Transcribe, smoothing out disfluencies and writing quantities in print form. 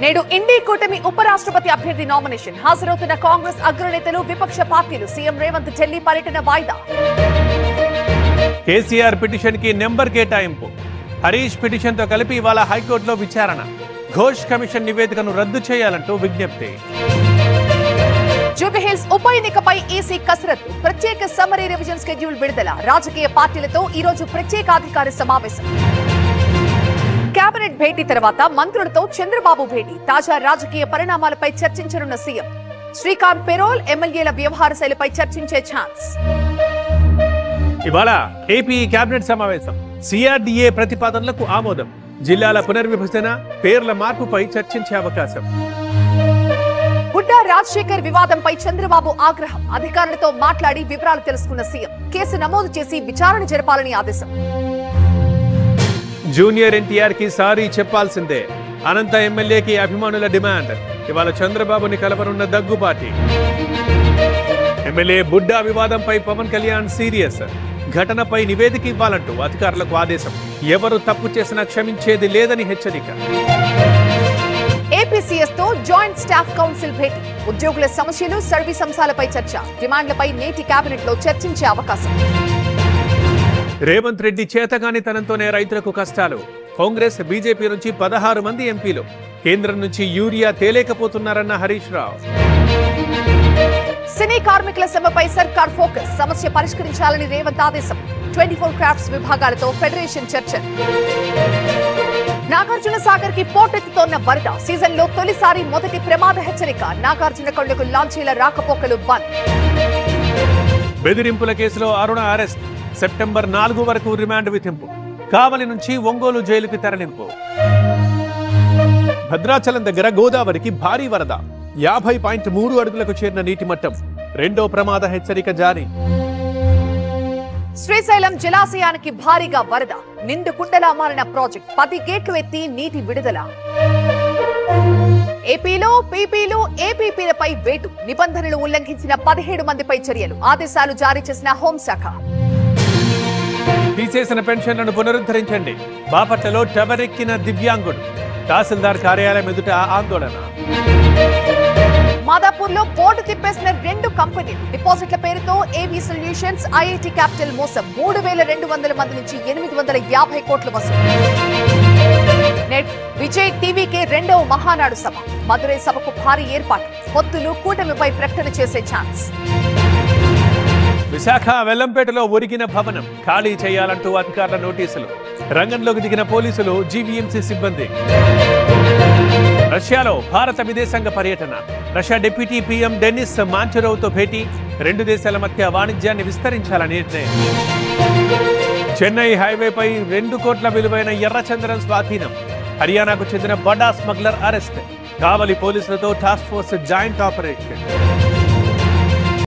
నేడు ఇండి కూటమి ఉపరాష్ట్రపతి అభ్యర్థి నామినేషన్ హాజరవుతున్న కాంగ్రెస్ అగ్రనేతలు విపక్ష పార్టీలు సీఎం రేవంత్ ఢిల్లీ పర్యటన వాయిదా. కేసీఆర్ పిటిషన్ కి నెంబర్ కేటాయింపు. హరీష్ పిటిషన్ తో కలిపి ఇవాళ హైకోర్టులో విచారణ. ఘోష్ కమిషన్ నివేదికను రద్దు చేయాలంటూ విజ్ఞప్తి. జూబ్లీహిల్స్ ఉప ఎన్నికపై ఈసీ కసరత్తు. ప్రత్యేక సమ్మరీ రివిజన్ షెడ్యూల్ విడుదల. రాజకీయ పార్టీలతో ఈ రోజు ప్రత్యేక అధికారి సమావేశం. కేబినెట్ భేటీ తర్వాత మంత్రులతో చంద్రబాబు భేటీ. తాజా రాజకీయ పరిణామాలపై చర్చించనున్న సీఎం. శ్రీకాంత్ పెరోల్ ఎమ్మెల్యేల వ్యవహార శైలిపై చర్చించే ఛాన్స్. ఇవాళ ఏపీ కేబినెట్ సమావేశం. సిఆర్డీఏ ప్రతిపాదనలకు ఆమోదం. జిల్లాల పునర్విభజన, పేర్ల మార్పుపై చర్చించే అవకాశం. బుడ్డా రాజశేఖర్ వివాదంపై చంద్రబాబు ఆగ్రహం. అధికారులతో మాట్లాడి వివరాలు తెలుసుకున్న సీఎం. కేసు నమోదు చేసి విచారణ జరపాలని ఆదేశం. జూనియర్ ఎన్టీఆర్ కి సారీ చెప్పాల్సిందే. అనంత ఎమ్మెల్యేకి అభిమానుల డిమాండ్. ఇవాళ చంద్రబాబుని కలవనున్న దగ్గుబాటి. ఎమ్మెల్యే బుడ్డా వివాదంపై పవన్ కళ్యాణ్ సీరియస్. ఘటనపై నివేదిక ఇవ్వాలంటూ అధికారులకు ఆదేశం. ఎవరు తప్పు చేసినా క్షమించేది లేదని హెచ్చరిక. ఏపీసీఎస్ తో జాయింట్ స్టాఫ్ కౌన్సిల్ భేటీ. ఉద్యోగుల సమస్యలు, సర్వీస్ అంశాలపై చర్చ. డిమాండ్లపై నేటి కేబినెట్ లో చర్చించే అవకాశం. రేవంత్ రెడ్డి చేతగానితనంతోనే రైతులకు కష్టాలు. కాంగ్రెస్, బీజేపీ నుంచి 16 మంది ఎంపీలు. కేంద్రం నుంచి యూరియా తేలేకపోతున్నారన్న హరీష్ రావు. సినీ కార్మికుల సమ్మెపై సర్కార్ ఫోకస్. సమస్య పరిష్కరించాలని రేవంత్ ఆదేశం. 24 క్రాఫ్ట్స్ విభాగాలతో ఫెడరేషన్ చర్చ. నాగార్జున సాగర్ కి పోటెత్తుతోన్న వరద. సీజన్ లో తొలిసారి మొదటి ప్రమాద హెచ్చరిక. నాగార్జున కొండకు లాంచీల రాకపోకలు బంద్. బెదిరింపుల కేసులో అరుణ అరెస్ట్. సెప్టెంబర్ 4 వరకు రిమాండ్ విధింపు. కావలి నుంచి ఒంగోలు జైలుకి తరలింపు. భద్రాచలం దగ్గర గోదావరికి భారీ వరద. 50.3 అడుగులకు చేరిన నీటి మట్టం. రెండో ప్రమాద హెచ్చరిక జారీ. శ్రీశైలం జలాశయానికి భారీగా వరద. నిండు కుండలా మారిన ప్రాజెక్ట్. 10 గేట్లు ఎత్తి నీటి విడుదల. ఏపీలో పీపీలు, ఏపీపీలపై వేటు. నిబంధనలు ఉల్లంఘించిన 17 మందిపై చర్యలు. ఆదేశాలు జారీ చేసిన హోంశాఖ. తీసేసిన పెన్షన్లను పునరుద్ధరించండి. బాపట్లలో టవరెక్కిన దివ్యాంగుడు. తహసీల్దార్ కార్యాలయం ఎదుట ఆందోళన. మాదాపూర్ లో బోర్డు తిప్పేసిన 2 కంపెనీలు. డిపాజిట్ల పేరుతో ఏబీ సొల్యూషన్స్, ఐఐటి క్యాపిటల్ మోసం. 3200 మంది నుంచి 850 కోట్లు వసూలు. నెట్ విజయ్ టీవీకే 2వ మహానాడు సభ. మదురై సభకు భారీ ఏర్పాటు. పొత్తులు, కూటమిపై ప్రకటన చేసే ఛాన్స్. విశాఖ వెల్లంపేటలో ఒరిగిన భవనం. ఖాళీ చేయాలంటూ అధికారుల నోటీసులు. రంగంలోకి దిగిన పోలీసులు, జీవీఎంసీ సిబ్బంది. రష్యాలో భారత విదేశాంగ పర్యటన. రష్యా డిప్యూటీ పీఎం డెనిస్ మాంచరోవ్తో భేటీ. 2 దేశాల మధ్య వాణిజ్యాన్ని విస్తరించాలని నిర్ణయం. చెన్నై హైవేపై 2 కోట్ల విలువైన ఎర్రచందనం స్వాధీనం. హర్యానాకు చెందిన బడా స్మగ్లర్ అరెస్ట్. కావలి పోలీసులతో టాస్క్ ఫోర్స్ జాయింట్ ఆపరేషన్.